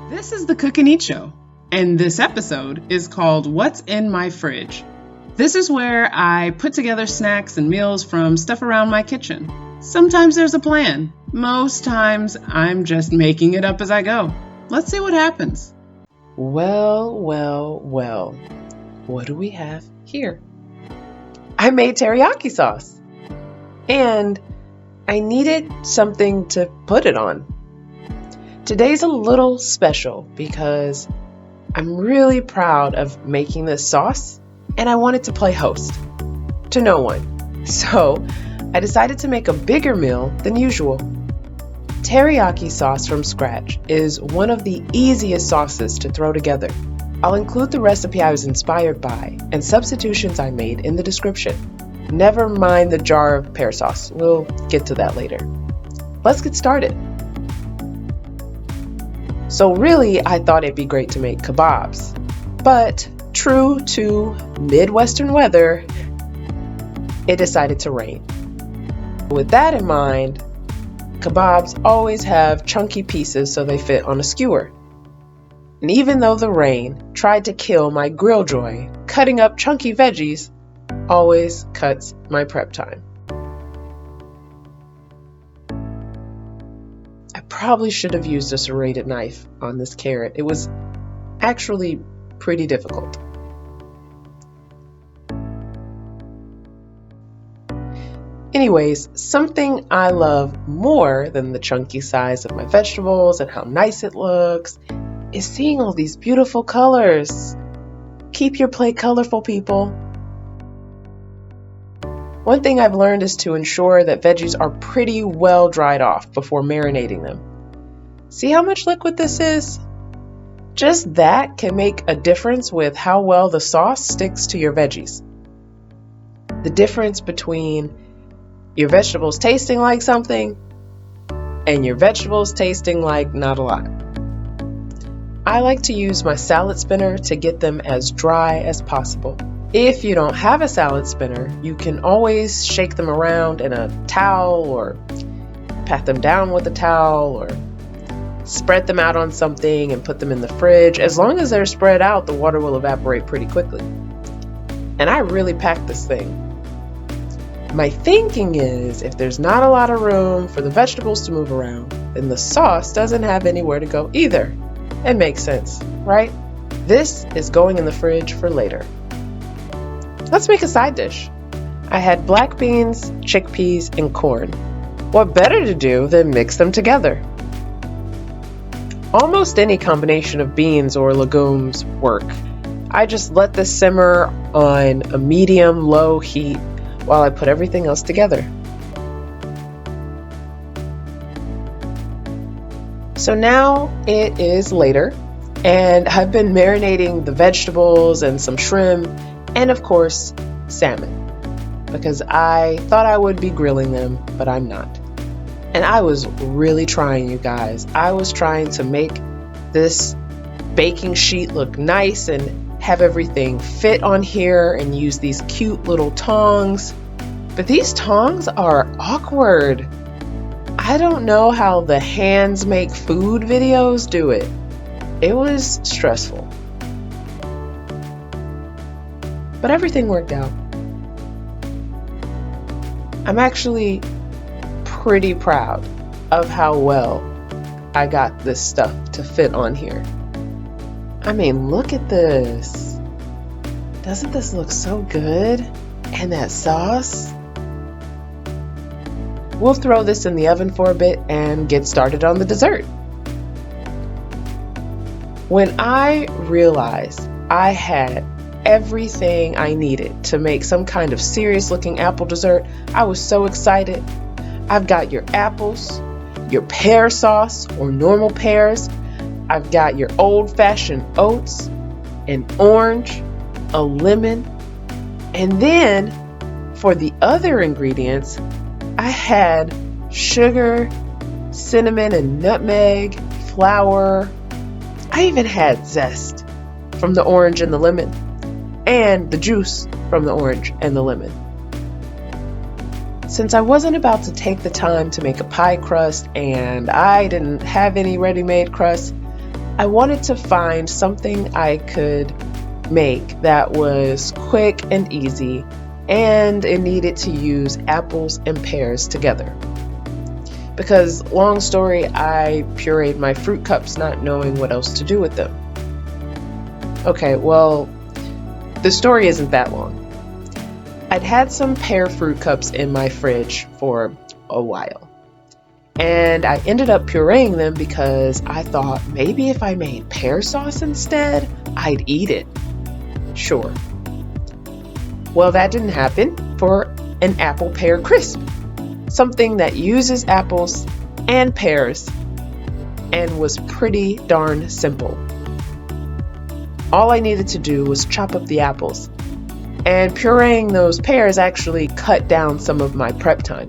This is the Cook and Eat Show, and this episode is called What's in My Fridge. This is where I put together snacks and meals from stuff around my kitchen. Sometimes there's a plan. Most times I'm just making it up as I go. Let's see what happens. Well. What do we have here? I made teriyaki sauce, and I needed something to put it on. Today's a little special because I'm really proud of making this sauce, and I wanted to play host to no one. So I decided to make a bigger meal than usual. Teriyaki sauce from scratch is one of the easiest sauces to throw together. I'll include the recipe I was inspired by and substitutions I made in the description. Never mind the jar of pear sauce. We'll get to that later. Let's get started. So really, I thought it'd be great to make kebabs, but true to Midwestern weather, it decided to rain. With that in mind, kebabs always have chunky pieces so they fit on a skewer. And even though the rain tried to kill my grill joy, cutting up chunky veggies always cuts my prep time. I probably should have used a serrated knife on this carrot. It was actually pretty difficult. Anyways, something I love more than the chunky size of my vegetables and how nice it looks is seeing all these beautiful colors. Keep your plate colorful, people. One thing I've learned is to ensure that veggies are pretty well dried off before marinating them. See how much liquid this is? Just that can make a difference with how well the sauce sticks to your veggies. The difference between your vegetables tasting like something and your vegetables tasting like not a lot. I like to use my salad spinner to get them as dry as possible. If you don't have a salad spinner, you can always shake them around in a towel or pat them down with a towel or spread them out on something and put them in the fridge. As long as they're spread out, the water will evaporate pretty quickly. And I really packed this thing. My thinking is if there's not a lot of room for the vegetables to move around, then the sauce doesn't have anywhere to go either. It makes sense, right? This is going in the fridge for later. Let's make a side dish. I had black beans, chickpeas, and corn. What better to do than mix them together? Almost any combination of beans or legumes work. I just let this simmer on a medium-low heat while I put everything else together. So now it is later, and I've been marinating the vegetables and some shrimp, and of course, salmon, because I thought I would be grilling them, but I'm not. And I was really trying, you guys. I was trying to make this baking sheet look nice and have everything fit on here and use these cute little tongs. But these tongs are awkward. I don't know how the hands make food videos do it. It was stressful. But everything worked out. I'm actually pretty proud of how well I got this stuff to fit on here. I mean, look at this. Doesn't this look so good? And that sauce? We'll throw this in the oven for a bit and get started on the dessert. When I realized I had everything I needed to make some kind of serious looking apple dessert, I was so excited. I've got your apples, your pear sauce or normal pears. I've got your old-fashioned oats, an orange, a lemon, and then for the other ingredients, I had sugar, cinnamon and nutmeg, flour. I even had zest from the orange and the lemon, and the juice from the orange and the lemon. Since I wasn't about to take the time to make a pie crust and I didn't have any ready-made crust, I wanted to find something I could make that was quick and easy, and it needed to use apples and pears together. Because, long story, I pureed my fruit cups not knowing what else to do with them. Okay, well, the story isn't that long. I'd had some pear fruit cups in my fridge for a while, and I ended up pureeing them because I thought maybe if I made pear sauce instead, I'd eat it. Sure. Well, that didn't happen for an Apple-Pear Crisp, something that uses apples and pears and was pretty darn simple. All I needed to do was chop up the apples, and pureeing those pears actually cut down some of my prep time.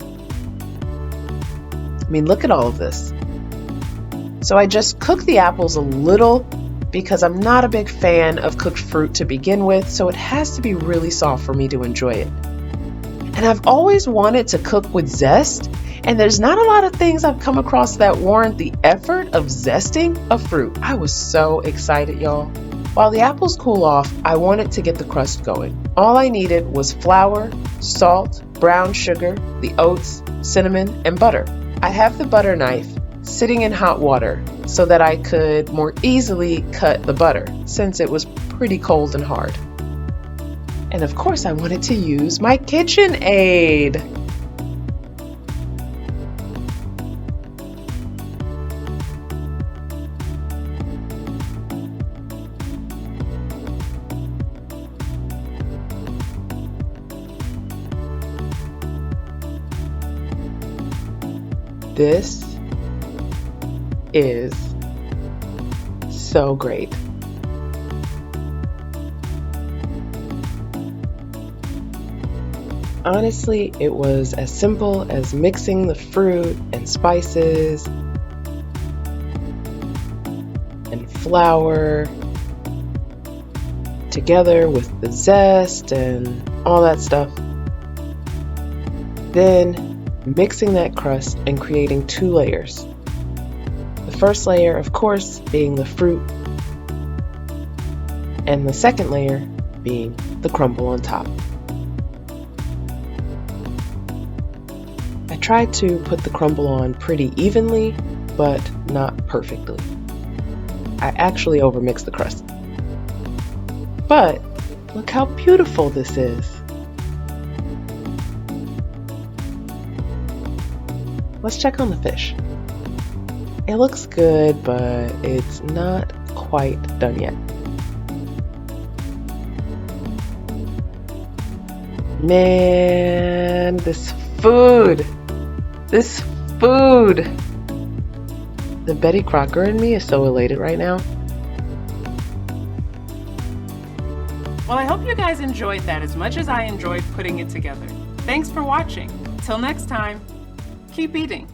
I mean, look at all of this. So I just cooked the apples a little because I'm not a big fan of cooked fruit to begin with, so it has to be really soft for me to enjoy it. And I've always wanted to cook with zest, and there's not a lot of things I've come across that warrant the effort of zesting a fruit. I was so excited, y'all. While the apples cool off, I wanted to get the crust going. All I needed was flour, salt, brown sugar, the oats, cinnamon, and butter. I have the butter knife sitting in hot water so that I could more easily cut the butter since it was pretty cold and hard. And of course I wanted to use my KitchenAid. This is so great. Honestly, it was as simple as mixing the fruit and spices and flour together with the zest and all that stuff. Then mixing that crust and creating 2 layers. The first layer, of course, being the fruit, and the second layer being the crumble on top. I tried to put the crumble on pretty evenly, but not perfectly. I actually overmixed the crust. But look how beautiful this is. Let's check on the fish. It looks good, but it's not quite done yet. Man, this food. The Betty Crocker in me is so elated right now. Well, I hope you guys enjoyed that as much as I enjoyed putting it together. Thanks for watching. Till next time. Keep eating.